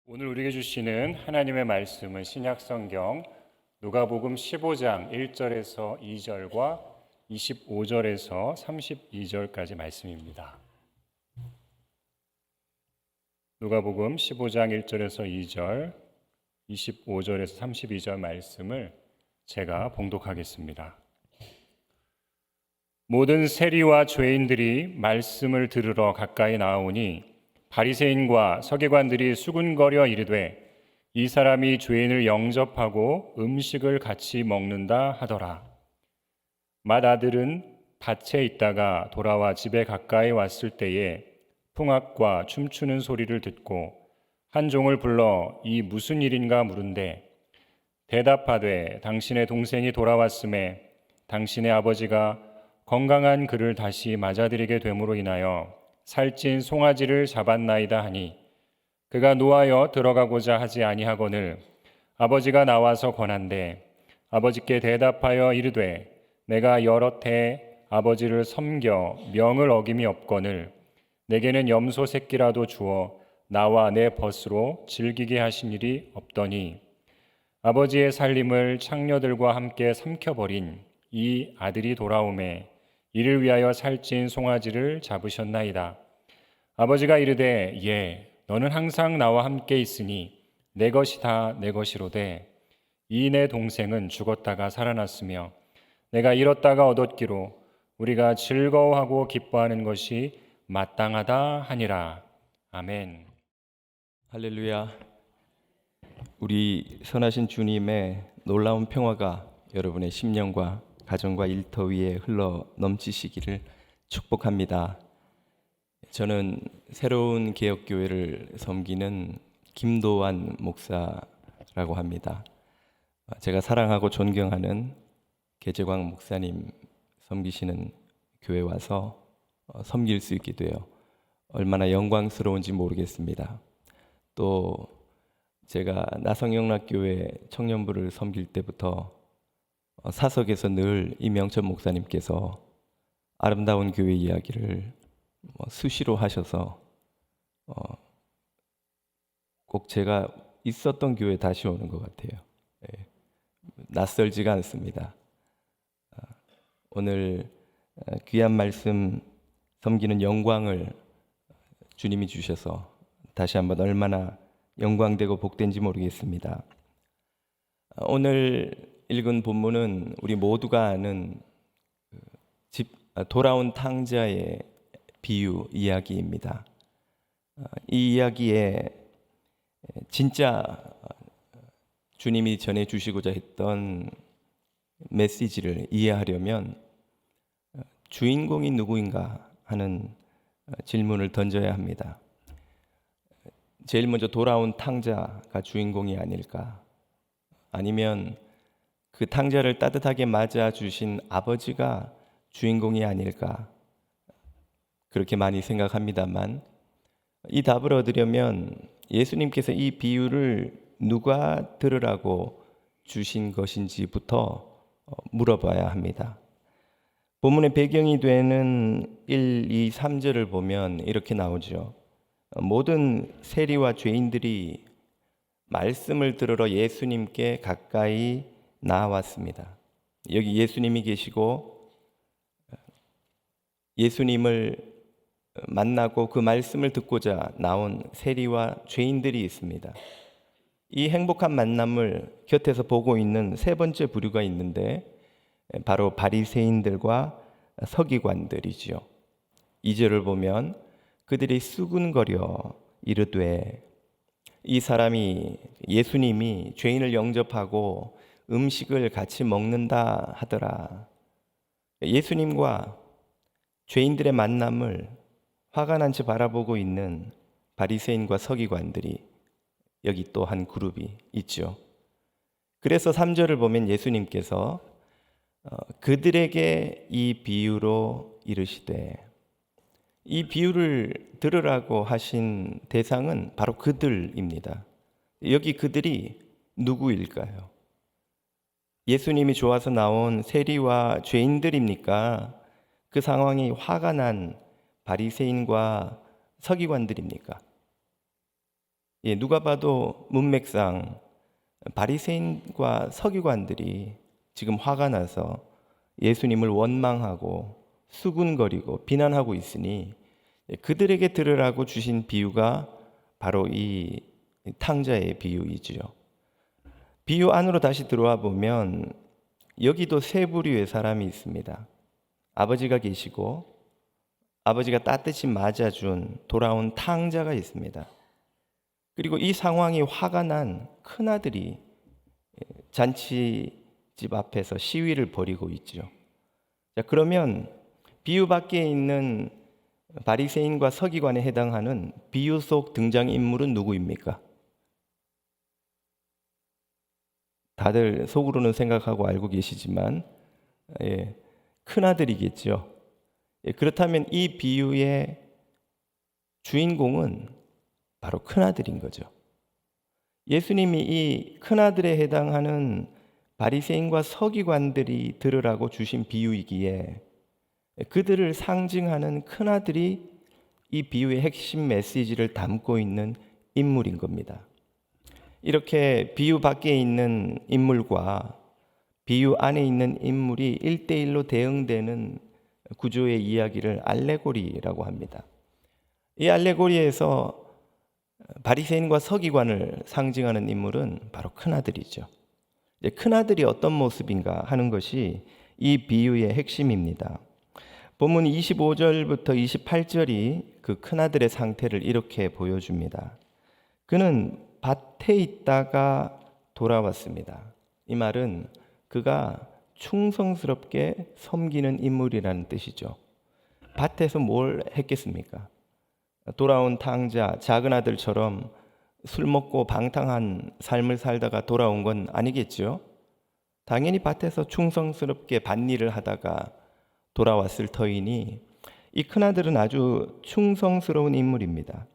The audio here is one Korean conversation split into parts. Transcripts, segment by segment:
오늘 우리에게 주시는 하나님의 말씀은 신약성경 누가복음 15장 1절에서 2절과 25절에서 32절까지 말씀입니다. 누가복음 15장 1절에서 2절, 25절에서 32절 말씀을 제가 봉독하겠습니다. 모든 세리와 죄인들이 말씀을 들으러 가까이 나오니 바리새인과 서기관들이 수군거려 이르되 이 사람이 죄인을 영접하고 음식을 같이 먹는다 하더라. 맏아들은 밭에 있다가 돌아와 집에 가까이 왔을 때에 풍악과 춤추는 소리를 듣고 한 종을 불러 이 무슨 일인가 물은데 대답하되 당신의 동생이 돌아왔음에 당신의 아버지가 건강한 그를 다시 맞아들이게 됨으로 인하여 살찐 송아지를 잡았나이다 하니 그가 노하여 들어가고자 하지 아니하거늘 아버지가 나와서 권한대 아버지께 대답하여 이르되 내가 여러 해 아버지를 섬겨 명을 어김이 없거늘 내게는 염소 새끼라도 주어 나와 내 벗으로 즐기게 하신 일이 없더니 아버지의 살림을 창녀들과 함께 삼켜버린 이 아들이 돌아오매 이를 위하여 살찐 송아지를 잡으셨나이다. 아버지가 이르되 예, 너는 항상 나와 함께 있으니 내 것이 다 내 것이로되 이 내 동생은 죽었다가 살아났으며 내가 잃었다가 얻었기로 우리가 즐거워하고 기뻐하는 것이 마땅하다 하니라. 아멘. 할렐루야. 우리 선하신 주님의 놀라운 평화가 여러분의 심령과 가정과 일터 위에 흘러 넘치시기를 축복합니다. 저는 새로운 개혁교회를 섬기는 김도환 목사라고 합니다. 제가 사랑하고 존경하는 계재광 목사님 섬기시는 교회 와서 섬길 수 있게 되어 얼마나 영광스러운지 모르겠습니다. 또 제가 나성영락교회 청년부를 섬길 때부터 사석에서 늘 이명천 목사님께서 아름다운 교회 이야기를 수시로 하셔서 꼭 제가 있었던 교회 다시 오는 것 같아요. 낯설지가 않습니다. 오늘 귀한 말씀 섬기는 영광을 주님이 주셔서 다시 한번 얼마나 영광되고 복된지 모르겠습니다. 오늘 읽은 본문은 우리 모두가 아는 돌아온 탕자의 비유 이야기입니다. 이 이야기에 진짜 주님이 전해주시고자 했던 메시지를 이해하려면 주인공이 누구인가 하는 질문을 던져야 합니다. 제일 먼저 돌아온 탕자가 주인공이 아닐까? 아니면 그 탕자를 따뜻하게 맞아주신 아버지가 주인공이 아닐까? 그렇게 많이 생각합니다만 이 답을 얻으려면 예수님께서 이 비유를 누가 들으라고 주신 것인지부터 물어봐야 합니다. 본문의 배경이 되는 1, 2, 3절을 보면 이렇게 나오죠. 모든 세리와 죄인들이 말씀을 들으러 예수님께 가까이 나왔습니다. 여기 예수님이 계시고 예수님을 만나고 그 말씀을 듣고자 나온 세리와 죄인들이 있습니다. 이 행복한 만남을 곁에서 보고 있는 세 번째 부류가 있는데 바로 바리새인들과 서기관들이지요. 2절을 보면 그들이 수군거려 이르되 이 사람이 예수님이 죄인을 영접하고 음식을 같이 먹는다 하더라. 예수님과 죄인들의 만남을 화가 난 채 바라보고 있는 바리새인과 서기관들이 여기 또 한 그룹이 있죠. 그래서 3절을 보면 예수님께서 그들에게 이 비유로 이르시되 이 비유를 들으라고 하신 대상은 바로 그들입니다. 여기 그들이 누구일까요? 예수님이 좋아서 나온 세리와 죄인들입니까? 그 상황이 화가 난 바리새인과 서기관들입니까? 누가 봐도 문맥상 바리새인과 서기관들이 지금 화가 나서 예수님을 원망하고 수군거리고 비난하고 있으니 그들에게 들으라고 주신 비유가 바로 이 탕자의 비유이지요. 비유 안으로 다시 들어와 보면 여기도 세 부류의 사람이 있습니다. 아버지가 계시고 아버지가 따뜻이 맞아준 돌아온 탕자가 있습니다. 그리고 이 상황이 화가 난 큰아들이 잔치집 앞에서 시위를 벌이고 있죠. 자, 그러면 비유 밖에 있는 바리새인과 서기관에 해당하는 비유 속 등장인물은 누구입니까? 다들 속으로는 생각하고 알고 계시지만 큰아들이겠죠. 그렇다면 이 비유의 주인공은 바로 큰아들인 거죠. 예수님이 이 큰아들에 해당하는 바리새인과 서기관들이 들으라고 주신 비유이기에 그들을 상징하는 큰아들이 이 비유의 핵심 메시지를 담고 있는 인물인 겁니다. 이렇게 비유 밖에 있는 인물과 비유 안에 있는 인물이 1대1로 대응되는 구조의 이야기를 알레고리라고 합니다. 이 알레고리에서 바리새인과 서기관을 상징하는 인물은 바로 큰아들이죠. 큰아들이 어떤 모습인가 하는 것이 이 비유의 핵심입니다. 본문 25절부터 28절이 그 큰아들의 상태를 이렇게 보여줍니다. 그는 밭에 있다가 돌아왔습니다. 이 말은 그가 충성스럽게 섬기는 인물이라는 뜻이죠. 밭에서 뭘 했겠습니까? 돌아온 탕자, 작은 아들처럼 술 먹고 방탕한 삶을 살다가 돌아온 건 아니겠죠? 당연히 밭에서 충성스럽게 밭일을 하다가 돌아왔을 터이니 이 큰아들은 아주 충성스러운 인물입니다.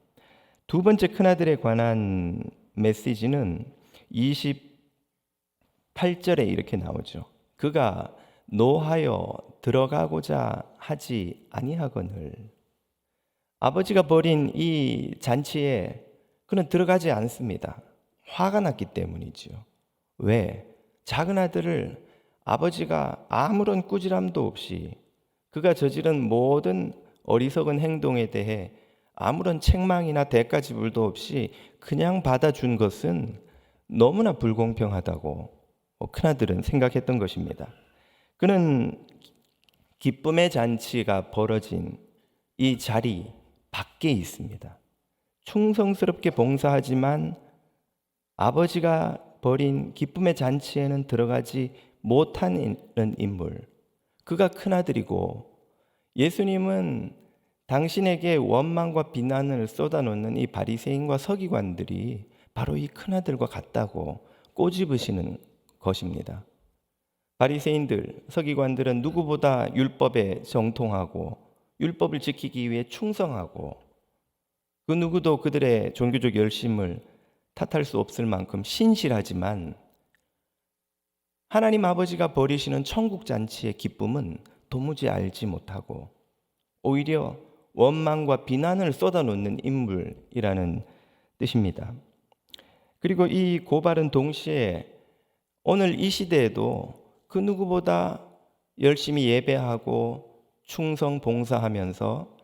두 번째 큰아들에 관한 메시지는 28절에 이렇게 나오죠. 그가 노하여 들어가고자 하지 아니하거늘. 아버지가 벌인 이 잔치에 그는 들어가지 않습니다. 화가 났기 때문이죠. 왜? 작은 아들을 아버지가 아무런 꾸지람도 없이 그가 저지른 모든 어리석은 행동에 대해 아무런 책망이나 대가지불도 없이 그냥 받아준 것은 너무나 불공평하다고 큰아들은 생각했던 것입니다. 그는 기쁨의 잔치가 벌어진 이 자리 밖에 있습니다. 충성스럽게 봉사하지만 아버지가 벌인 기쁨의 잔치에는 들어가지 못하는 인물, 그가 큰아들이고, 예수님은 당신에게 원망과 비난을 쏟아놓는 이 바리새인과 서기관들이 바로 이 큰아들과 같다고 꼬집으시는 것입니다. 바리새인들, 서기관들은 누구보다 율법에 정통하고 율법을 지키기 위해 충성하고 그 누구도 그들의 종교적 열심을 탓할 수 없을 만큼 신실하지만 하나님 아버지가 벌이시는 천국 잔치의 기쁨은 도무지 알지 못하고 오히려 원망과 비난을 쏟아놓는 인물이라는 뜻입니다. 그리고 이 고발은 동시에 오늘 이 시대에도 그 누구보다 열심히 예배하고 충성 봉사하면서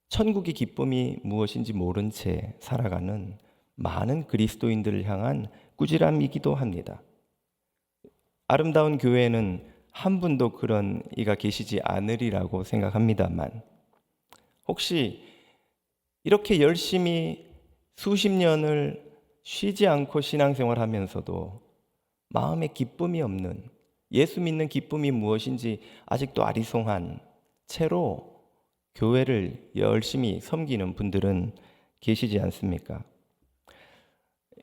천국의 기쁨이 무엇인지 모른 채 살아가는 많은 그리스도인들을 향한 꾸지람이기도 합니다. 아름다운 교회에는 한 분도 그런 이가 계시지 않으리라고 생각합니다만, 혹시 이렇게 열심히 수십 년을 쉬지 않고 신앙생활하면서도 마음에 기쁨이 없는, 예수 믿는 기쁨이 무엇인지 아직도 아리송한 채로 교회를 열심히 섬기는 분들은 계시지 않습니까?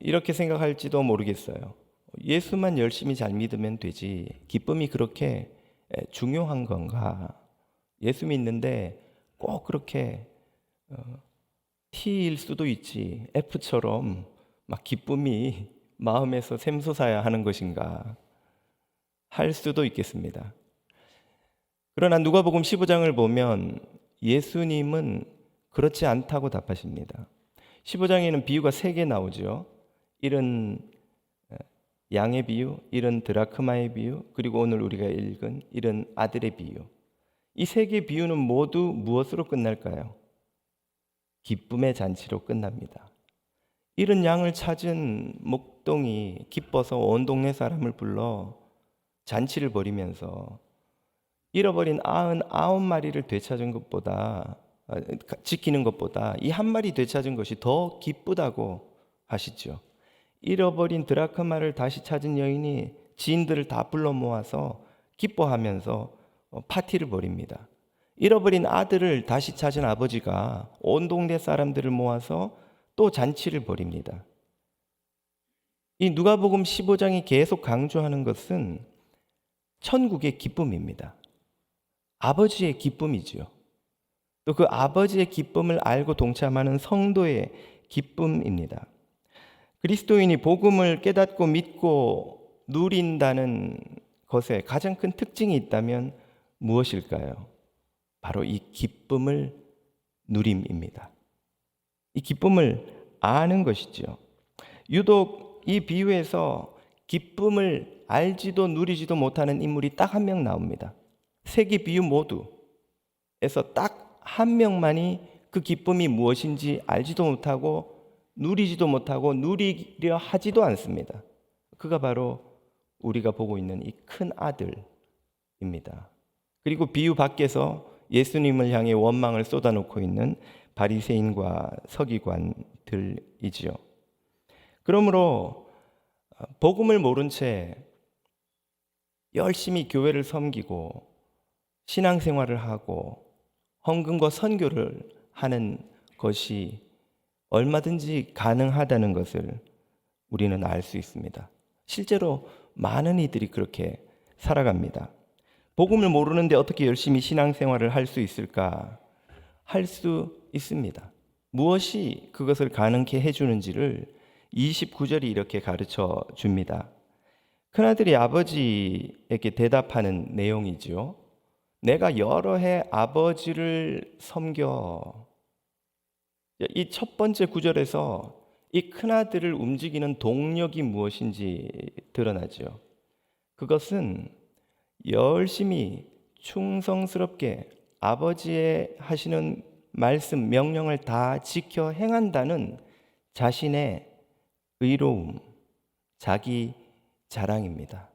이렇게 생각할지도 모르겠어요. 예수만 열심히 잘 믿으면 되지 기쁨이 그렇게 중요한 건가? 예수 믿는데 꼭 그렇게 T일 수도 있지 F처럼 막 기쁨이 마음에서 샘솟아야 하는 것인가 할 수도 있겠습니다. 그러나 누가복음 15장을 보면 예수님은 그렇지 않다고 답하십니다. 15장에는 비유가 3개 나오죠. 이런 양의 비유, 이런 드라크마의 비유, 그리고 오늘 우리가 읽은 이런 아들의 비유. 이 3개 비유는 모두 무엇으로 끝날까요? 기쁨의 잔치로 끝납니다. 이런 양을 찾은 목동이 기뻐서 온 동네 사람을 불러 잔치를 벌이면서 잃어버린 99마리를 되찾은 것보다, 지키는 것보다 이 한 마리 되찾은 것이 더 기쁘다고 하시죠. 잃어버린 드라크마를 다시 찾은 여인이 지인들을 다 불러 모아서 기뻐하면서 파티를 벌입니다. 잃어버린 아들을 다시 찾은 아버지가 온 동네 사람들을 모아서 또 잔치를 벌입니다. 이 누가복음 15장이 계속 강조하는 것은 천국의 기쁨입니다. 아버지의 기쁨이지요. 또 그 아버지의 기쁨을 알고 동참하는 성도의 기쁨입니다. 그리스도인이 복음을 깨닫고 믿고 누린다는 것에 가장 큰 특징이 있다면 무엇일까요? 바로 이 기쁨을 누림입니다. 이 기쁨을 아는 것이죠. 유독 이 비유에서 기쁨을 알지도 누리지도 못하는 인물이 딱 한 명 나옵니다. 3개 비유 모두에서 딱 한 명만이 그 기쁨이 무엇인지 알지도 못하고 누리지도 못하고 누리려 하지도 않습니다. 그가 바로 우리가 보고 있는 이 큰 아들입니다. 그리고 비유 밖에서 예수님을 향해 원망을 쏟아놓고 있는 바리새인과 서기관들이지요. 그러므로 복음을 모른 채 열심히 교회를 섬기고 신앙생활을 하고 헌금과 선교를 하는 것이 얼마든지 가능하다는 것을 우리는 알 수 있습니다. 실제로 많은 이들이 그렇게 살아갑니다. 복음을 모르는데 어떻게 열심히 신앙생활을 할 수 있을까? 할 수 있습니다. 무엇이 그것을 가능케 해주는지를 29절이 이렇게 가르쳐 줍니다. 큰아들이 아버지에게 대답하는 내용이지요. 내가 여러 해 아버지를 섬겨. 이 첫 번째 구절에서 이 큰아들을 움직이는 동력이 무엇인지 드러나죠. 그것은 열심히 충성스럽게 아버지의 하시는 말씀, 명령을 다 지켜 행한다는 자신의 의로움, 자기 자랑입니다.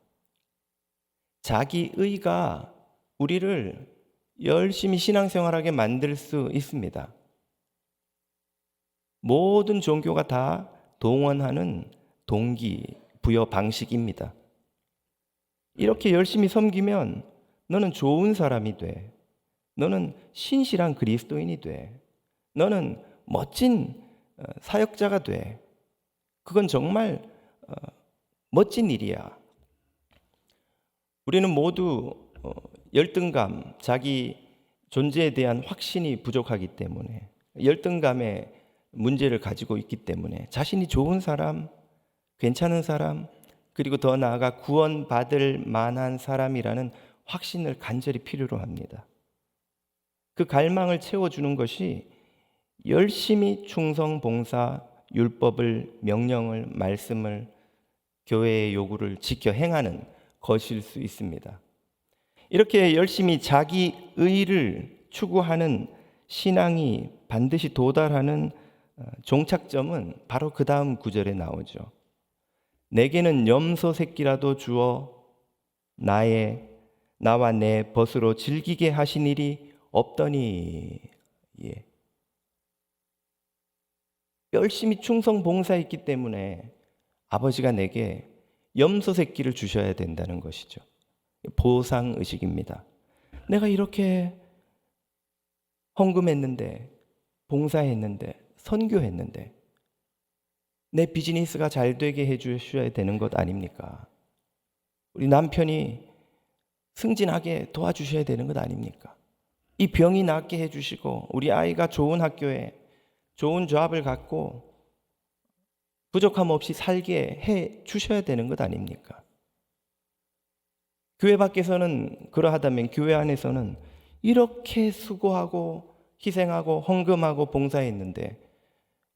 자기 의가 우리를 열심히 신앙생활하게 만들 수 있습니다. 모든 종교가 다 동원하는 동기 부여 방식입니다. 이렇게 열심히 섬기면 너는 좋은 사람이 돼. 너는 신실한 그리스도인이 돼. 너는 멋진 사역자가 돼. 그건 정말 멋진 일이야. 우리는 모두 열등감, 자기 존재에 대한 확신이 부족하기 때문에, 열등감의 문제를 가지고 있기 때문에 자신이 좋은 사람, 괜찮은 사람, 그리고 더 나아가 구원받을 만한 사람이라는 확신을 간절히 필요로 합니다. 그 갈망을 채워주는 것이 열심히 충성, 봉사, 율법을, 명령을, 말씀을, 교회의 요구를 지켜 행하는 것일 수 있습니다. 이렇게 열심히 자기 의를 추구하는 신앙이 반드시 도달하는 종착점은 바로 그 다음 구절에 나오죠. 내게는 염소 새끼라도 주어 나와 내 벗으로 즐기게 하신 일이 없더니. 예. 열심히 충성 봉사했기 때문에 아버지가 내게 염소 새끼를 주셔야 된다는 것이죠. 보상 의식입니다. 내가 이렇게 헌금했는데, 봉사했는데, 선교했는데 내 비즈니스가 잘 되게 해주셔야 되는 것 아닙니까? 우리 남편이 승진하게 도와주셔야 되는 것 아닙니까? 이 병이 낫게 해주시고 우리 아이가 좋은 학교에 좋은 조합을 갖고 부족함 없이 살게 해 주셔야 되는 것 아닙니까? 교회 밖에서는 그러하다면 교회 안에서는 이렇게 수고하고 희생하고 헌금하고 봉사했는데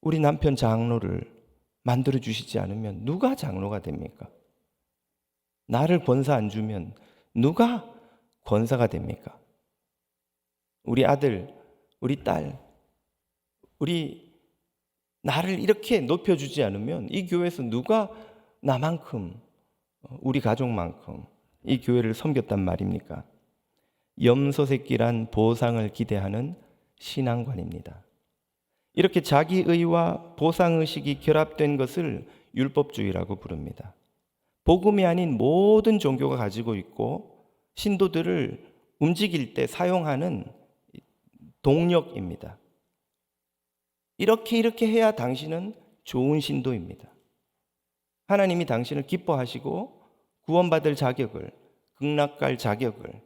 우리 남편 장로를 만들어 주시지 않으면 누가 장로가 됩니까? 나를 권사 안 주면 누가 권사가 됩니까? 우리 아들, 우리 딸, 나를 이렇게 높여주지 않으면 이 교회에서 누가 나만큼, 우리 가족만큼 이 교회를 섬겼단 말입니까? 염소 새끼란 보상을 기대하는 신앙관입니다. 이렇게 자기의와 보상의식이 결합된 것을 율법주의라고 부릅니다. 복음이 아닌 모든 종교가 가지고 있고 신도들을 움직일 때 사용하는 동력입니다. 이렇게 해야 당신은 좋은 신도입니다. 하나님이 당신을 기뻐하시고 구원받을 자격을, 극락 갈 자격을,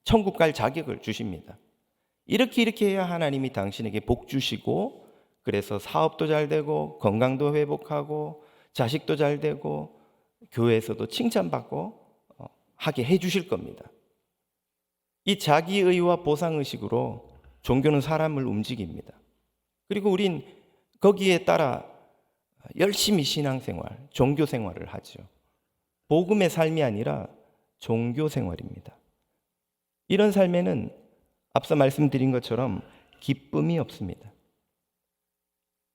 천국 갈 자격을 주십니다. 이렇게 해야 하나님이 당신에게 복 주시고, 그래서 사업도 잘 되고 건강도 회복하고 자식도 잘 되고 교회에서도 칭찬받고 하게 해 주실 겁니다. 이 자기의와 보상의식으로 종교는 사람을 움직입니다. 그리고 우린 거기에 따라 열심히 신앙생활, 종교생활을 하죠. 복음의 삶이 아니라 종교생활입니다. 이런 삶에는 앞서 말씀드린 것처럼 기쁨이 없습니다.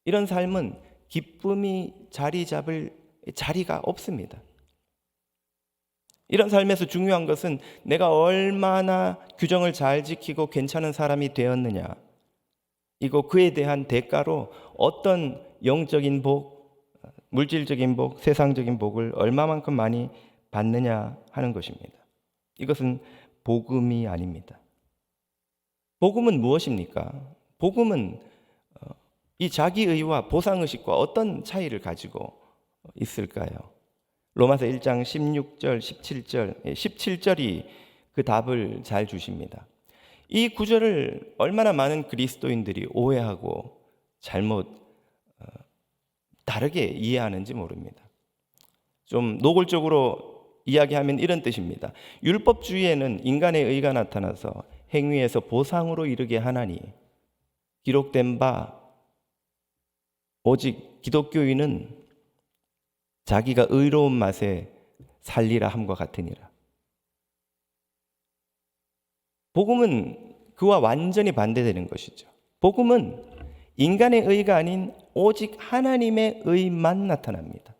이런 삶은 기쁨이 자리 잡을 자리가 없습니다. 이런 삶에서 중요한 것은 내가 얼마나 규정을 잘 지키고 괜찮은 사람이 되었느냐, 이거 그에 대한 대가로 어떤 영적인 복, 물질적인 복, 세상적인 복을 얼마만큼 많이 받느냐 하는 것입니다. 이것은 복음이 아닙니다. 복음은 무엇입니까? 복음은 이 자기의와 보상의식과 어떤 차이를 가지고 있을까요? 로마서 1장 16절, 17절이 그 답을 잘 주십니다. 이 구절을 얼마나 많은 그리스도인들이 오해하고 잘못 다르게 이해하는지 모릅니다. 좀 노골적으로 이야기하면 이런 뜻입니다. 율법주의에는 인간의 의가 나타나서 행위에서 보상으로 이르게 하나니 기록된 바 오직 기독교인은 자기가 의로운 맛에 살리라 함과 같으니라. 복음은 그와 완전히 반대되는 것이죠. 복음은 인간의 의가 아닌 오직 하나님의 의만 나타납니다.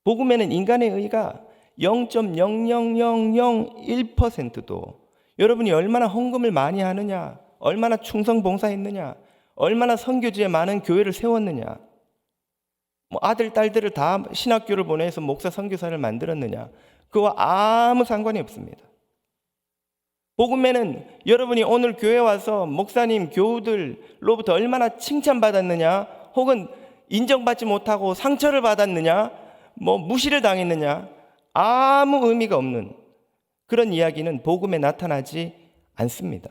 복음에는 인간의 의가 0.00001%도 여러분이 얼마나 헌금을 많이 하느냐, 얼마나 충성 봉사했느냐, 얼마나 선교지에 많은 교회를 세웠느냐, 아들, 딸들을 다 신학교를 보내서 목사 선교사를 만들었느냐, 그와 아무 상관이 없습니다. 복음에는 여러분이 오늘 교회 와서 목사님, 교우들로부터 얼마나 칭찬받았느냐, 혹은 인정받지 못하고 상처를 받았느냐, 무시를 당했느냐, 아무 의미가 없는 그런 이야기는 복음에 나타나지 않습니다.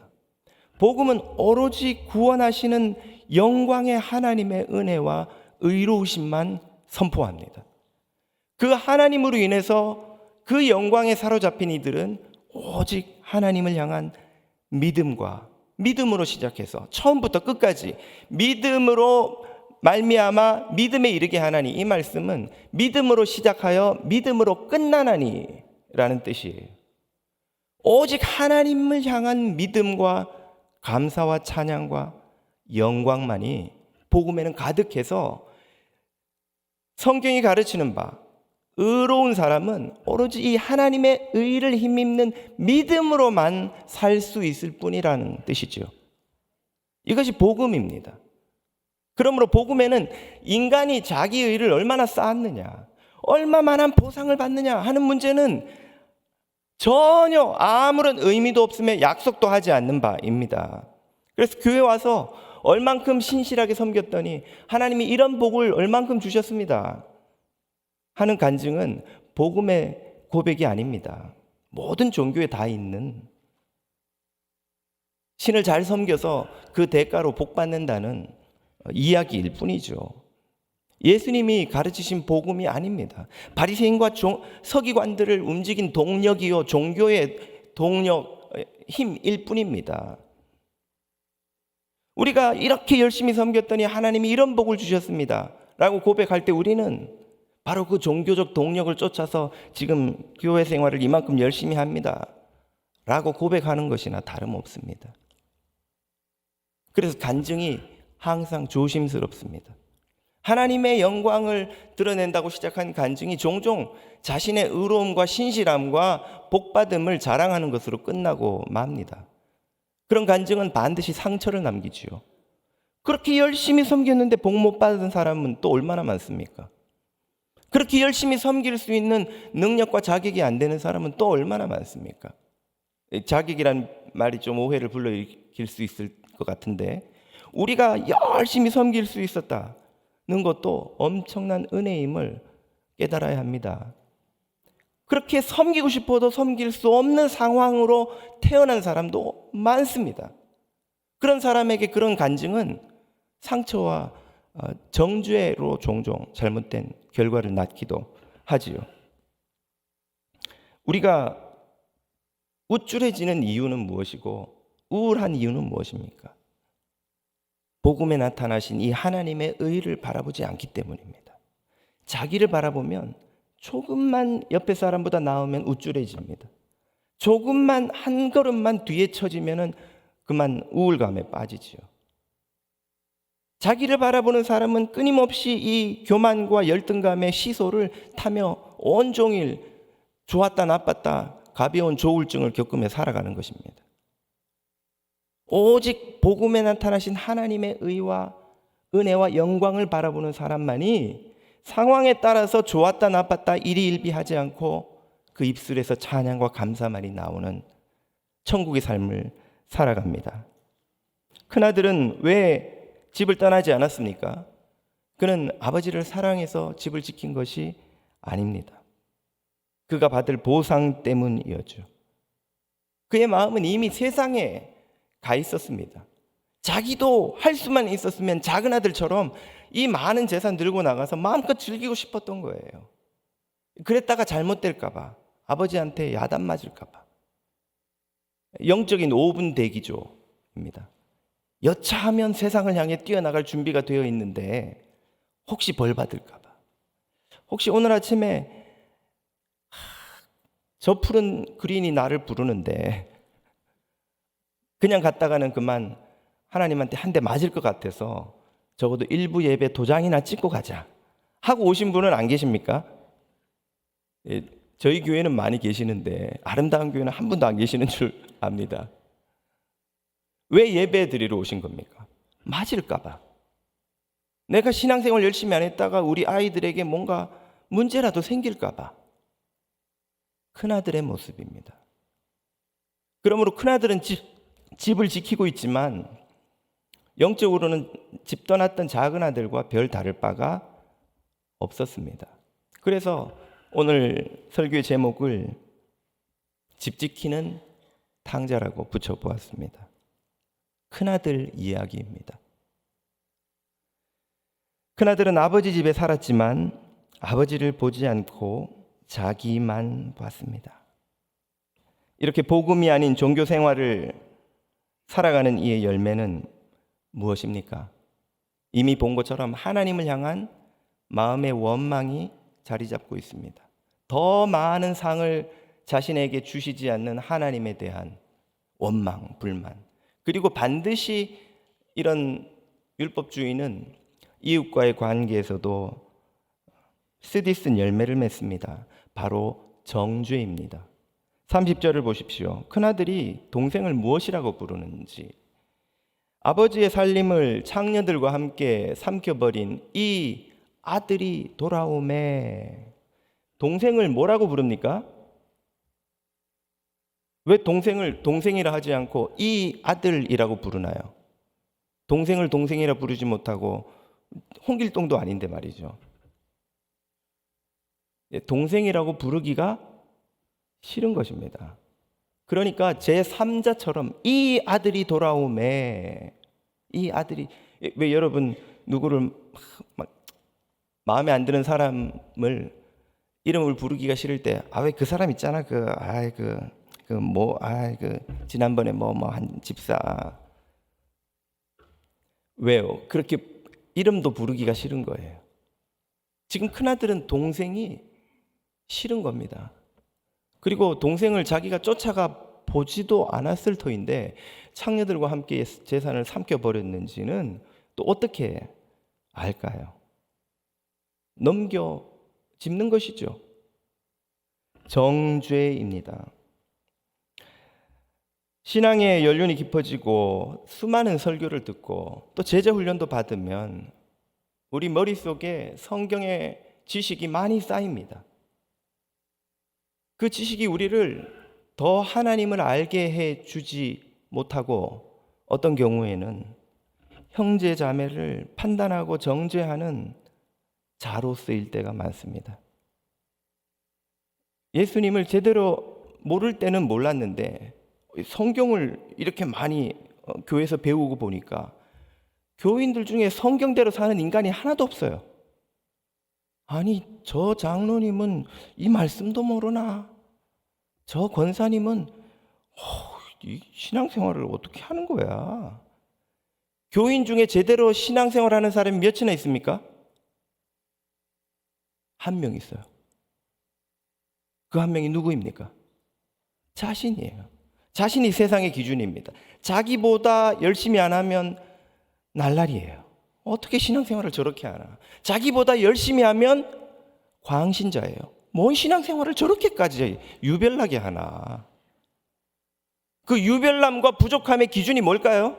복음은 오로지 구원하시는 영광의 하나님의 은혜와 의로우심만 선포합니다. 그 하나님으로 인해서 그 영광에 사로잡힌 이들은 오직 하나님을 향한 믿음으로 시작해서 처음부터 끝까지 믿음으로 말미암아 믿음에 이르게 하나니, 이 말씀은 믿음으로 시작하여 믿음으로 끝나나니 라는 뜻이에요. 오직 하나님을 향한 믿음과 감사와 찬양과 영광만이 복음에는 가득해서 성경이 가르치는 바 의로운 사람은 오로지 이 하나님의 의를 힘입는 믿음으로만 살 수 있을 뿐이라는 뜻이죠. 이것이 복음입니다. 그러므로 복음에는 인간이 자기 의를 얼마나 쌓았느냐, 얼마만한 보상을 받느냐 하는 문제는 전혀 아무런 의미도 없으며 약속도 하지 않는 바입니다. 그래서 교회 와서 얼만큼 신실하게 섬겼더니 하나님이 이런 복을 얼만큼 주셨습니다 하는 간증은 복음의 고백이 아닙니다. 모든 종교에 다 있는, 신을 잘 섬겨서 그 대가로 복 받는다는 이야기일 뿐이죠. 예수님이 가르치신 복음이 아닙니다. 바리새인과 서기관들을 움직인 동력이요, 종교의 동력, 힘일 뿐입니다. 우리가 이렇게 열심히 섬겼더니 하나님이 이런 복을 주셨습니다 라고 고백할 때 우리는 바로 그 종교적 동력을 쫓아서 지금 교회 생활을 이만큼 열심히 합니다 라고 고백하는 것이나 다름없습니다. 그래서 간증이 항상 조심스럽습니다. 하나님의 영광을 드러낸다고 시작한 간증이 종종 자신의 의로움과 신실함과 복받음을 자랑하는 것으로 끝나고 맙니다. 그런 간증은 반드시 상처를 남기지요. 그렇게 열심히 섬겼는데 복 못 받은 사람은 또 얼마나 많습니까? 그렇게 열심히 섬길 수 있는 능력과 자격이 안 되는 사람은 또 얼마나 많습니까? 자격이란 말이 좀 오해를 불러일으킬 수 있을 것 같은데, 우리가 열심히 섬길 수 있었다는 것도 엄청난 은혜임을 깨달아야 합니다. 그렇게 섬기고 싶어도 섬길 수 없는 상황으로 태어난 사람도 많습니다. 그런 사람에게 그런 간증은 상처와 정죄로 종종 잘못된 결과를 낳기도 하지요. 우리가 우쭐해지는 이유는 무엇이고 우울한 이유는 무엇입니까? 복음에 나타나신 이 하나님의 의를 바라보지 않기 때문입니다. 자기를 바라보면 조금만 옆에 사람보다 나으면 우쭐해집니다. 조금만 한 걸음만 뒤에 처지면은 그만 우울감에 빠지지요. 자기를 바라보는 사람은 끊임없이 이 교만과 열등감의 시소를 타며 온종일 좋았다 나빴다 가벼운 조울증을 겪으며 살아가는 것입니다. 오직 복음에 나타나신 하나님의 의와 은혜와 영광을 바라보는 사람만이 상황에 따라서 좋았다 나빴다 일희일비하지 않고 그 입술에서 찬양과 감사만이 나오는 천국의 삶을 살아갑니다. 큰아들은 왜 집을 떠나지 않았습니까? 그는 아버지를 사랑해서 집을 지킨 것이 아닙니다. 그가 받을 보상 때문이었죠. 그의 마음은 이미 세상에 가 있었습니다. 자기도 할 수만 있었으면 작은 아들처럼 이 많은 재산 들고 나가서 마음껏 즐기고 싶었던 거예요. 그랬다가 잘못될까봐, 아버지한테 야단 맞을까봐. 영적인 5분 대기조입니다. 여차하면 세상을 향해 뛰어나갈 준비가 되어 있는데 혹시 벌 받을까봐, 혹시 오늘 아침에 저 푸른 그린이 나를 부르는데 그냥 갔다가는 그만 하나님한테 한 대 맞을 것 같아서 적어도 일부 예배 도장이나 찍고 가자 하고 오신 분은 안 계십니까? 예, 저희 교회는 많이 계시는데 아름다운 교회는 한 분도 안 계시는 줄 압니다. 왜 예배 드리러 오신 겁니까? 맞을까 봐. 내가 신앙생활 열심히 안 했다가 우리 아이들에게 뭔가 문제라도 생길까 봐. 큰아들의 모습입니다. 그러므로 큰아들은 집을 지키고 있지만 영적으로는 집 떠났던 작은 아들과 별 다를 바가 없었습니다. 그래서 오늘 설교의 제목을 집 지키는 탕자라고 붙여보았습니다. 큰아들 이야기입니다. 큰아들은 아버지 집에 살았지만 아버지를 보지 않고 자기만 봤습니다. 이렇게 복음이 아닌 종교 생활을 살아가는 이의 열매는 무엇입니까? 이미 본 것처럼 하나님을 향한 마음의 원망이 자리 잡고 있습니다. 더 많은 상을 자신에게 주시지 않는 하나님에 대한 원망, 불만. 그리고 반드시 이런 율법주의는 이웃과의 관계에서도 쓰디쓴 열매를 맺습니다. 바로 정죄입니다. 30절을 보십시오. 큰아들이 동생을 무엇이라고 부르는지. 아버지의 살림을 창녀들과 함께 삼켜버린 이 아들이 돌아오매. 동생을 뭐라고 부릅니까? 왜 동생을 동생이라 하지 않고 이 아들이라고 부르나요? 동생을 동생이라 부르지 못하고 홍길동도 아닌데 말이죠. 동생이라고 부르기가 싫은 것입니다. 그러니까 제3자처럼 이 아들이 돌아오매. 이 아들이, 왜 여러분 누구를 막 마음에 안 드는 사람을 이름을 부르기가 싫을 때, 아, 왜 그 사람 있잖아, 지난번에 한 집사, 왜요? 그렇게 이름도 부르기가 싫은 거예요. 지금 큰아들은 동생이 싫은 겁니다. 그리고 동생을 자기가 쫓아가 보지도 않았을 터인데 창녀들과 함께 재산을 삼켜버렸는지는 또 어떻게 알까요? 넘겨 짚는 것이죠. 정죄입니다. 신앙의 연륜이 깊어지고 수많은 설교를 듣고 또 제자 훈련도 받으면 우리 머릿속에 성경의 지식이 많이 쌓입니다. 그 지식이 우리를 더 하나님을 알게 해 주지 못하고 어떤 경우에는 형제 자매를 판단하고 정죄하는 자로 쓰일 때가 많습니다. 예수님을 제대로 모를 때는 몰랐는데 성경을 이렇게 많이 교회에서 배우고 보니까 교인들 중에 성경대로 사는 인간이 하나도 없어요. 아니, 저 장로님은 이 말씀도 모르나? 저 권사님은 이 신앙생활을 어떻게 하는 거야? 교인 중에 제대로 신앙생활하는 사람이 몇이나 있습니까? 한 명 있어요. 그 한 명이 누구입니까? 자신이에요. 자신이 세상의 기준입니다. 자기보다 열심히 안 하면 날라리예요. 어떻게 신앙생활을 저렇게 하나? 자기보다 열심히 하면 광신자예요. 뭔 신앙생활을 저렇게까지 유별나게 하나? 그 유별남과 부족함의 기준이 뭘까요?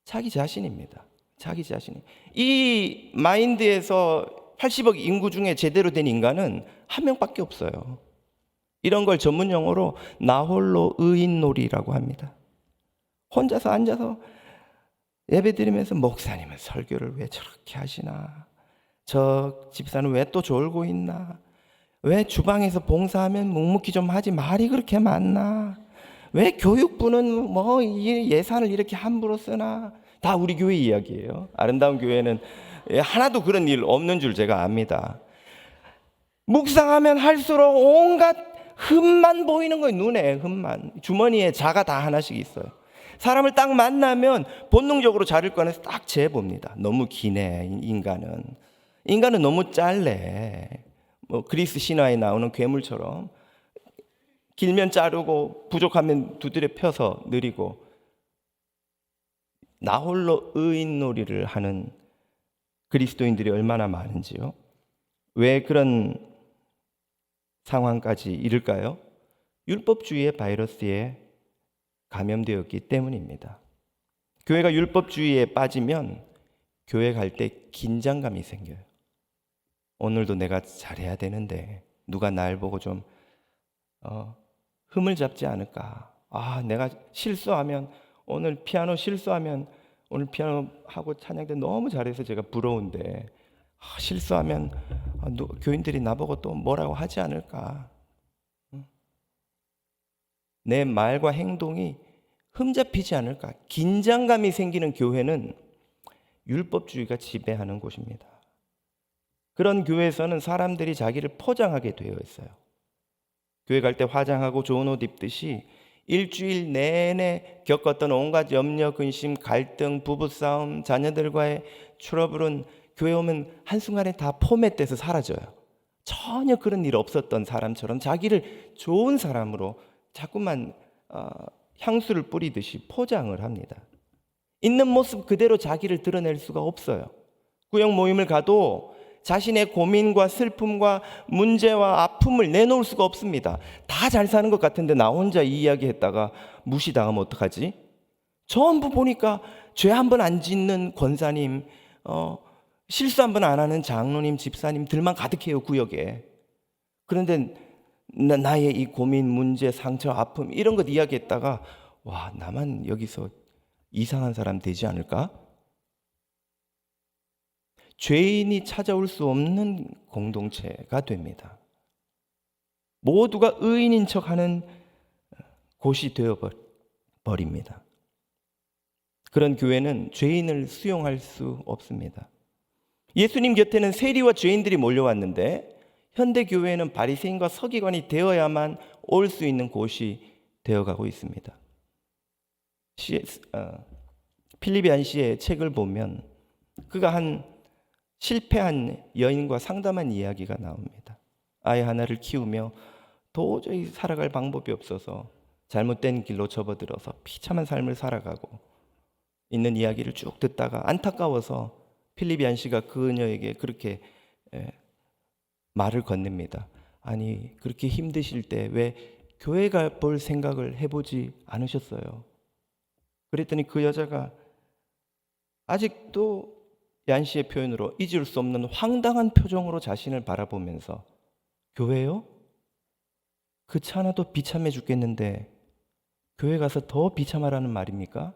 자기 자신입니다. 자기 자신이. 이 마인드에서 80억 인구 중에 제대로 된 인간은 한 명밖에 없어요. 이런 걸 전문 용어로 나홀로 의인놀이라고 합니다. 혼자서 앉아서 예배드리면서 목사님은 설교를 왜 저렇게 하시나? 저 집사는 왜 또 졸고 있나? 왜 주방에서 봉사하면 묵묵히 좀 하지 말이 그렇게 많나? 왜 교육부는 뭐 예산을 이렇게 함부로 쓰나? 다 우리 교회 이야기예요. 아름다운 교회는 하나도 그런 일 없는 줄 제가 압니다. 묵상하면 할수록 온갖 흠만 보이는 거예요. 눈에 흠만. 주머니에 자가 다 하나씩 있어요. 사람을 딱 만나면 본능적으로 자를 꺼내서 딱 재봅니다. 너무 기네, 인간은. 인간은 너무 짧네. 뭐 그리스 신화에 나오는 괴물처럼 길면 자르고 부족하면 두드려 펴서 느리고 나홀로 의인놀이를 하는 그리스도인들이 얼마나 많은지요. 왜 그런 상황까지 이를까요? 율법주의의 바이러스에 감염되었기 때문입니다. 교회가 율법주의에 빠지면 교회 갈 때 긴장감이 생겨요. 오늘도 내가 잘해야 되는데 누가 날 보고 좀 흠을 잡지 않을까? 내가 실수하면 오늘 피아노 실수하면 오늘 피아노 하고 찬양 때 너무 잘해서 제가 부러운데 실수하면 교인들이 나보고 또 뭐라고 하지 않을까? 내 말과 행동이 흠잡히지 않을까? 긴장감이 생기는 교회는 율법주의가 지배하는 곳입니다. 그런 교회에서는 사람들이 자기를 포장하게 되어 있어요. 교회 갈 때 화장하고 좋은 옷 입듯이 일주일 내내 겪었던 온갖 염려, 근심, 갈등, 부부싸움, 자녀들과의 트러블은 교회 오면 한순간에 다 포맷돼서 사라져요. 전혀 그런 일 없었던 사람처럼 자기를 좋은 사람으로 자꾸만 향수를 뿌리듯이 포장을 합니다. 있는 모습 그대로 자기를 드러낼 수가 없어요. 구역 모임을 가도 자신의 고민과 슬픔과 문제와 아픔을 내놓을 수가 없습니다. 다 잘 사는 것 같은데 나 혼자 이 이야기 했다가 무시당하면 어떡하지? 전부 보니까 죄 한 번 안 짓는 권사님, 실수 한 번 안 하는 장로님, 집사님들만 가득해요, 구역에. 그런데 나의 이 고민, 문제, 상처, 아픔 이런 것 이야기했다가 나만 여기서 이상한 사람 되지 않을까? 죄인이 찾아올 수 없는 공동체가 됩니다. 모두가 의인인 척하는 곳이 되어버립니다. 그런 교회는 죄인을 수용할 수 없습니다. 예수님 곁에는 세리와 죄인들이 몰려왔는데 현대 교회는 바리새인과 서기관이 되어야만 올 수 있는 곳이 되어가고 있습니다. 필립 얀시의 책을 보면 그가 한 실패한 여인과 상담한 이야기가 나옵니다. 아이 하나를 키우며 도저히 살아갈 방법이 없어서 잘못된 길로 접어들어서 비참한 삶을 살아가고 있는 이야기를 쭉 듣다가 안타까워서 필립 얀시가 그녀에게 그렇게 말을 건넵니다. 아니, 그렇게 힘드실 때 왜 교회 가 볼 생각을 해보지 않으셨어요? 그랬더니 그 여자가 아직도 얀시의 표현으로 잊을 수 없는 황당한 표정으로 자신을 바라보면서 교회요? 그찮아도 비참해 죽겠는데 교회 가서 더 비참하라는 말입니까?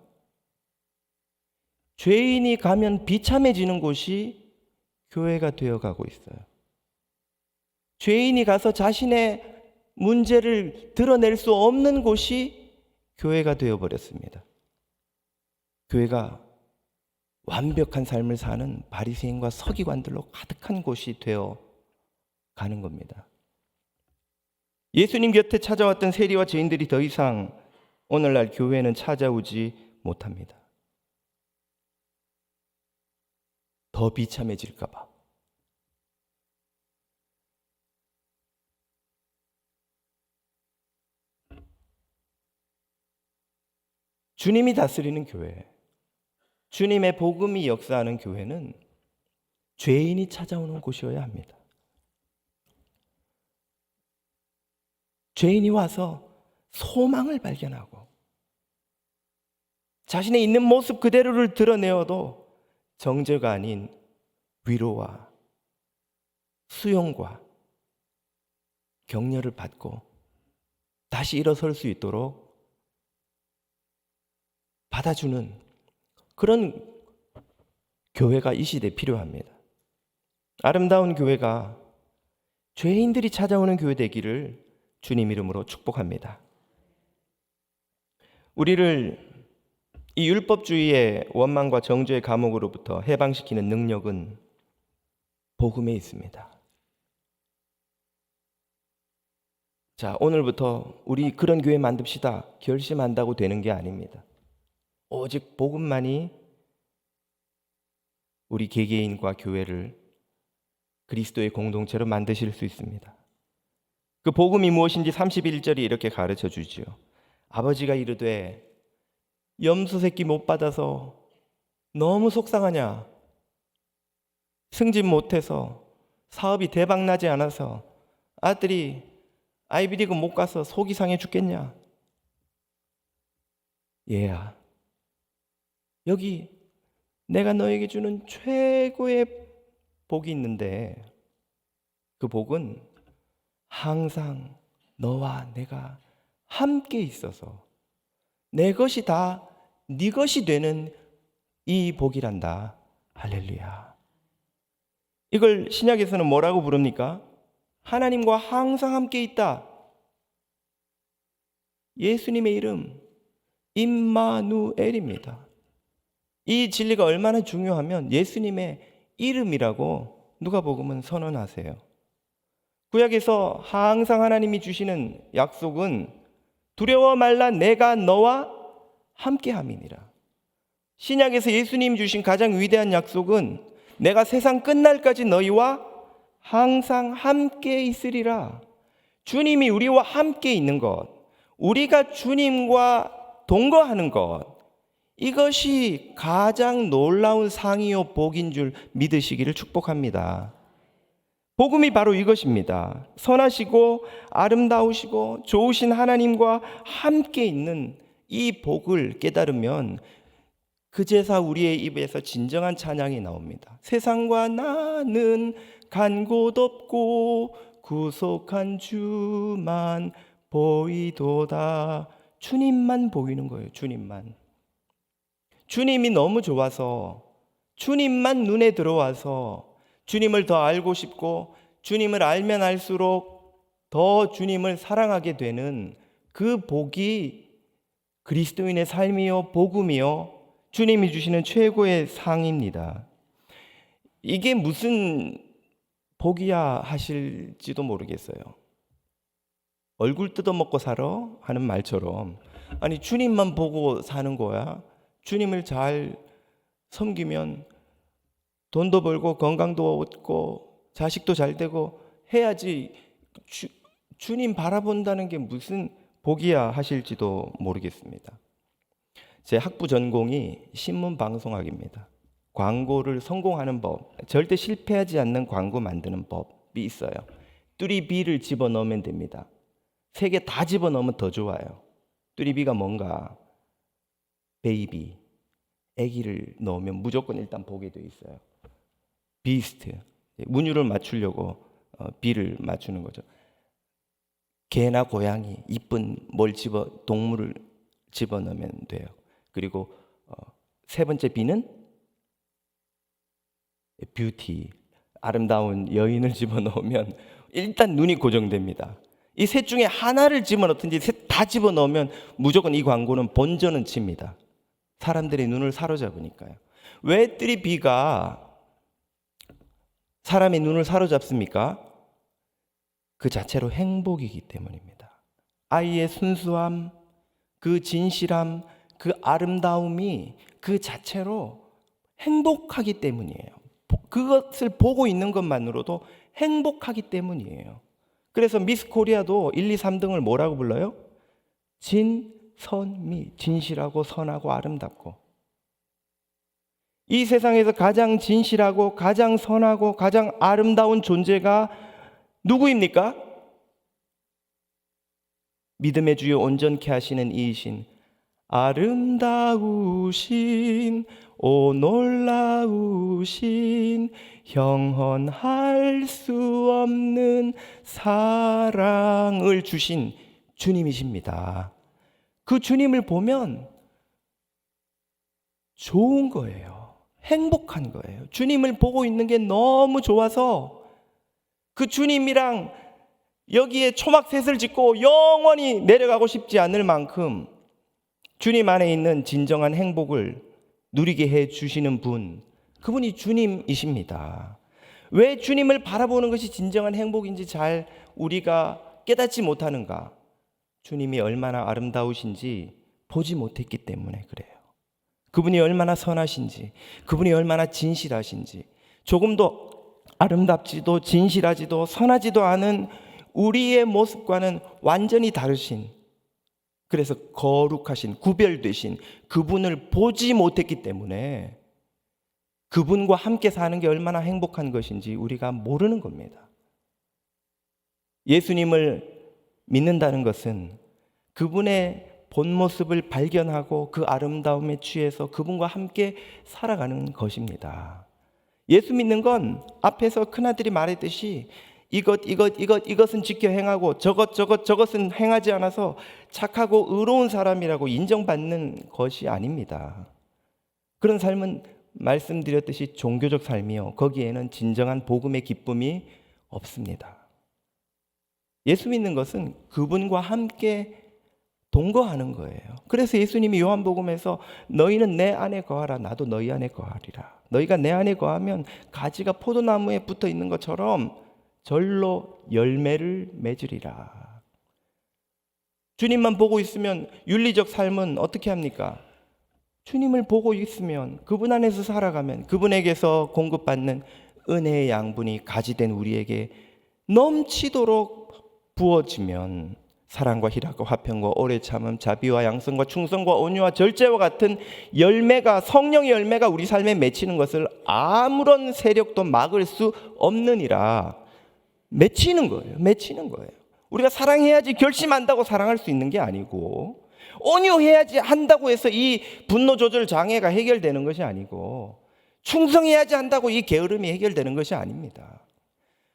죄인이 가면 비참해지는 곳이 교회가 되어가고 있어요. 죄인이 가서 자신의 문제를 드러낼 수 없는 곳이 교회가 되어버렸습니다. 교회가 완벽한 삶을 사는 바리새인과 서기관들로 가득한 곳이 되어 가는 겁니다. 예수님 곁에 찾아왔던 세리와 죄인들이 더 이상 오늘날 교회는 찾아오지 못합니다. 더 비참해질까 봐. 주님이 다스리는 교회, 주님의 복음이 역사하는 교회는 죄인이 찾아오는 곳이어야 합니다. 죄인이 와서 소망을 발견하고 자신의 있는 모습 그대로를 드러내어도 정죄가 아닌 위로와 수용과 격려를 받고 다시 일어설 수 있도록 받아주는 그런 교회가 이 시대에 필요합니다. 아름다운 교회가 죄인들이 찾아오는 교회 되기를 주님 이름으로 축복합니다. 우리를 이 율법주의의 원망과 정죄의 감옥으로부터 해방시키는 능력은 복음에 있습니다. 자, 오늘부터 우리 그런 교회 만듭시다 결심한다고 되는 게 아닙니다. 오직 복음만이 우리 개개인과 교회를 그리스도의 공동체로 만드실 수 있습니다. 그 복음이 무엇인지 31절이 이렇게 가르쳐 주지요. 아버지가 이르되 염소 새끼 못 받아서 너무 속상하냐? 승진 못해서 사업이 대박 나지 않아서 아들이 아이비리그 못 가서 속이 상해 죽겠냐? 얘야, 여기 내가 너에게 주는 최고의 복이 있는데 그 복은 항상 너와 내가 함께 있어서 내 것이 다 네 것이 되는 이 복이란다. 할렐루야. 이걸 신약에서는 뭐라고 부릅니까? 하나님과 항상 함께 있다. 예수님의 이름 임마누엘입니다. 이 진리가 얼마나 중요하면 예수님의 이름이라고 누가복음은 선언하세요. 구약에서 항상 하나님이 주시는 약속은 두려워 말라 내가 너와 함께함이니라. 신약에서 예수님 주신 가장 위대한 약속은 내가 세상 끝날까지 너희와 항상 함께 있으리라. 주님이 우리와 함께 있는 것, 우리가 주님과 동거하는 것, 이것이 가장 놀라운 상이요 복인 줄 믿으시기를 축복합니다. 복음이 바로 이것입니다. 선하시고 아름다우시고 좋으신 하나님과 함께 있는 이 복을 깨달으면 그제서 우리의 입에서 진정한 찬양이 나옵니다. 세상과 나는 간 곳 없고 구속한 주만 보이도다. 주님만 보이는 거예요. 주님만. 주님이 너무 좋아서, 주님만 눈에 들어와서 주님을 더 알고 싶고 주님을 알면 알수록 더 주님을 사랑하게 되는 그 복이 그리스도인의 삶이요 복음이요 주님이 주시는 최고의 상입니다. 이게 무슨 복이야 하실지도 모르겠어요. 얼굴 뜯어먹고 살아 하는 말처럼, 아니 주님만 보고 사는 거야? 주님을 잘 섬기면 돈도 벌고 건강도 얻고 자식도 잘 되고 해야지 주님 바라본다는 게 무슨 복이야 하실지도 모르겠습니다. 제 학부 전공이 신문방송학입니다. 광고를 성공하는 법, 절대 실패하지 않는 광고 만드는 법이 있어요. 뚜리비를 집어넣으면 됩니다. 3개 다 집어넣으면 더 좋아요. 뚜리비가 뭔가? 베이비, 아기를 넣으면 무조건 일단 보게 돼 있어요. 비스트, 문율을 맞추려고 비를 맞추는 거죠. 개나 고양이, 이쁜 동물을 집어넣으면 돼요. 그리고 3번째 비는 뷰티, 아름다운 여인을 집어넣으면 일단 눈이 고정됩니다. 이 셋 중에 하나를 집어넣든지 셋 다 집어넣으면 무조건 이 광고는 본전은 칩니다. 사람들의 눈을 사로잡으니까요. 왜 뚜리비가 사람의 눈을 사로잡습니까? 그 자체로 행복이기 때문입니다. 아이의 순수함, 그 진실함, 그 아름다움이 그 자체로 행복하기 때문이에요. 그것을 보고 있는 것만으로도 행복하기 때문이에요. 그래서 미스 코리아도 1, 2, 3등을 뭐라고 불러요? 진, 선, 미. 진실하고 선하고 아름답고. 이 세상에서 가장 진실하고 가장 선하고 가장 아름다운 존재가 누구입니까? 믿음의 주여 온전케 하시는 이이신 아름다우신 오 놀라우신 형언할 수 없는 사랑을 주신 주님이십니다. 그 주님을 보면 좋은 거예요. 행복한 거예요. 주님을 보고 있는 게 너무 좋아서 그 주님이랑 여기에 초막셋을 짓고 영원히 내려가고 싶지 않을 만큼 주님 안에 있는 진정한 행복을 누리게 해 주시는 분, 그분이 주님이십니다. 왜 주님을 바라보는 것이 진정한 행복인지 잘 우리가 깨닫지 못하는가? 주님이 얼마나 아름다우신지 보지 못했기 때문에 그래요. 그분이 얼마나 선하신지, 그분이 얼마나 진실하신지, 조금도 아름답지도 진실하지도 선하지도 않은 우리의 모습과는 완전히 다르신, 그래서 거룩하신, 구별되신 그분을 보지 못했기 때문에 그분과 함께 사는 게 얼마나 행복한 것인지 우리가 모르는 겁니다. 예수님을 믿는다는 것은 그분의 본 모습을 발견하고 그 아름다움에 취해서 그분과 함께 살아가는 것입니다. 예수 믿는 건 앞에서 큰아들이 말했듯이 이것은 지켜 행하고 저것은 행하지 않아서 착하고 의로운 사람이라고 인정받는 것이 아닙니다. 그런 삶은 말씀드렸듯이 종교적 삶이요, 거기에는 진정한 복음의 기쁨이 없습니다. 예수 믿는 것은 그분과 함께 동거하는 거예요. 그래서 예수님이 요한복음에서 너희는 내 안에 거하라, 나도 너희 안에 거하리라. 너희가 내 안에 거하면 가지가 포도나무에 붙어 있는 것처럼 절로 열매를 맺으리라. 주님만 보고 있으면 윤리적 삶은 어떻게 합니까? 주님을 보고 있으면, 그분 안에서 살아가면 그분에게서 공급받는 은혜의 양분이 가지된 우리에게 넘치도록 부어지면 사랑과 희락과 화평과 오래 참음, 자비와 양성과 충성과 온유와 절제와 같은 열매가, 성령의 열매가 우리 삶에 맺히는 것을 아무런 세력도 막을 수 없느니라. 맺히는 거예요. 우리가 사랑해야지 결심한다고 사랑할 수 있는 게 아니고, 온유해야지 한다고 해서 이 분노 조절 장애가 해결되는 것이 아니고, 충성해야지 한다고 이 게으름이 해결되는 것이 아닙니다.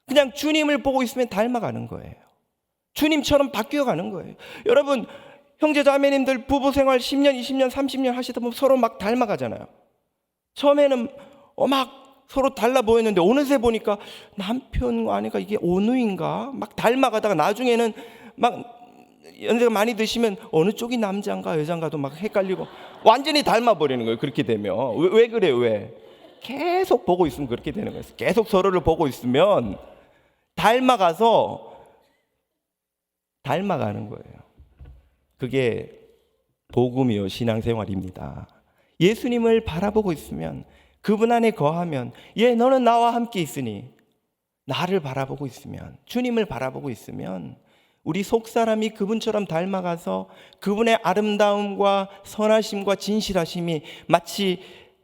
그냥 주님을 보고 있으면 닮아가는 거예요. 주님처럼 바뀌어가는 거예요. 여러분, 형제 자매님들 부부 생활 10년, 20년, 30년 하시다 보면 서로 막 닮아가잖아요. 처음에는 막 서로 달라 보였는데 어느새 보니까 남편과 아내가 이게 온누인가? 막 닮아가다가 나중에는 막 연세가 많이 드시면 어느 쪽이 남자인가 여자인가도 막 헷갈리고 완전히 닮아버리는 거예요. 그렇게 되면. 왜 그래요? 왜? 계속 보고 있으면 그렇게 되는 거예요. 계속 서로를 보고 있으면 닮아가는 거예요. 그게 복음이요, 신앙생활입니다. 예수님을 바라보고 있으면, 그분 안에 거하면, 너는 나와 함께 있으니, 나를 바라보고 있으면, 주님을 바라보고 있으면 우리 속사람이 그분처럼 닮아가서 그분의 아름다움과 선하심과 진실하심이 마치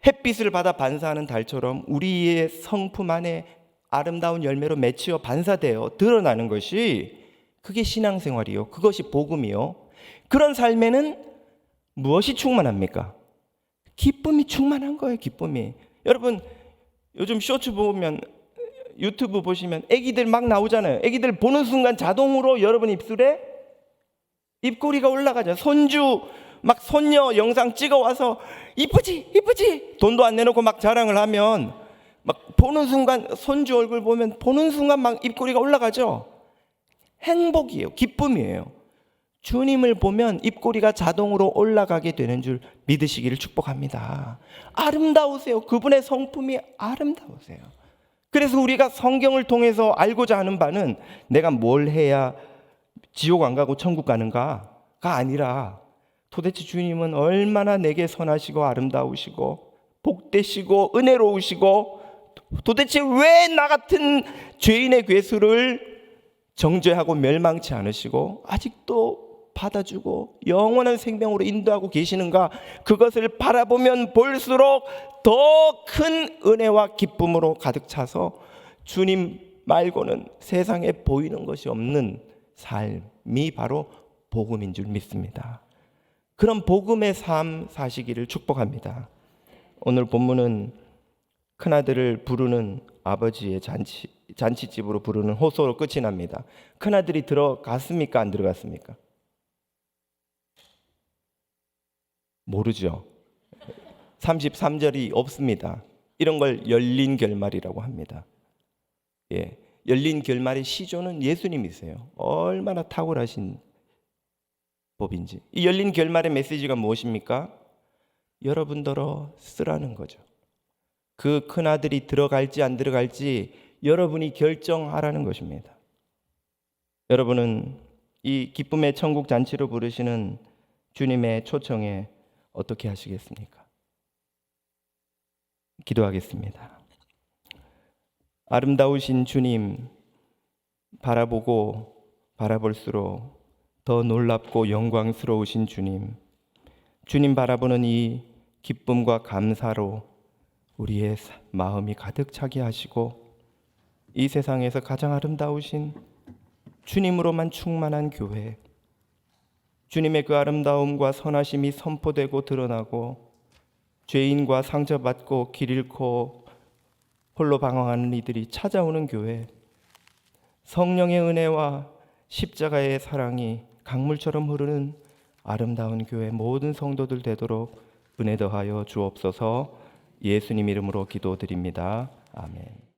햇빛을 받아 반사하는 달처럼 우리의 성품 안에 아름다운 열매로 맺혀 반사되어 드러나는 것이, 그게 신앙생활이요, 그것이 복음이요. 그런 삶에는 무엇이 충만합니까? 기쁨이 충만한 거예요. 기쁨이. 여러분, 요즘 쇼츠 보면, 유튜브 보시면 애기들 막 나오잖아요. 애기들 보는 순간 자동으로 여러분 입술에 입꼬리가 올라가죠. 손주 막 손녀 영상 찍어와서 이쁘지 이쁘지 돈도 안 내놓고 막 자랑을 하면, 막 보는 순간, 손주 얼굴 보면 보는 순간 막 입꼬리가 올라가죠. 행복이에요. 기쁨이에요. 주님을 보면 입꼬리가 자동으로 올라가게 되는 줄 믿으시기를 축복합니다. 아름다우세요. 그분의 성품이 아름다우세요. 그래서 우리가 성경을 통해서 알고자 하는 바는 내가 뭘 해야 지옥 안 가고 천국 가는가가 아니라, 도대체 주님은 얼마나 내게 선하시고 아름다우시고 복되시고 은혜로우시고, 도대체 왜 나 같은 죄인의 괴수를 정죄하고 멸망치 않으시고 아직도 받아주고 영원한 생명으로 인도하고 계시는가, 그것을 바라보면 볼수록 더 큰 은혜와 기쁨으로 가득 차서 주님 말고는 세상에 보이는 것이 없는 삶이 바로 복음인 줄 믿습니다. 그런 복음의 삶 사시기를 축복합니다. 오늘 본문은 큰아들을 부르는 아버지의 잔치집으로 부르는 호소로 끝이 납니다. 큰아들이 들어갔습니까? 안 들어갔습니까? 모르죠. 33절이 없습니다. 이런 걸 열린 결말이라고 합니다. 열린 결말의 시조는 예수님이세요. 얼마나 탁월하신 법인지. 이 열린 결말의 메시지가 무엇입니까? 여러분더러 쓰라는 거죠. 그 큰아들이 들어갈지 안 들어갈지 여러분이 결정하라는 것입니다. 여러분은 이 기쁨의 천국 잔치로 부르시는 주님의 초청에 어떻게 하시겠습니까? 기도하겠습니다. 아름다우신 주님 바라볼수록 더 놀랍고 영광스러우신 주님 바라보는 이 기쁨과 감사로 우리의 마음이 가득 차게 하시고, 이 세상에서 가장 아름다우신 주님으로만 충만한 교회, 주님의 그 아름다움과 선하심이 선포되고 드러나고, 죄인과 상처받고 길 잃고 홀로 방황하는 이들이 찾아오는 교회, 성령의 은혜와 십자가의 사랑이 강물처럼 흐르는 아름다운 교회 모든 성도들 되도록 은혜 더하여 주옵소서. 예수님 이름으로 기도드립니다. 아멘.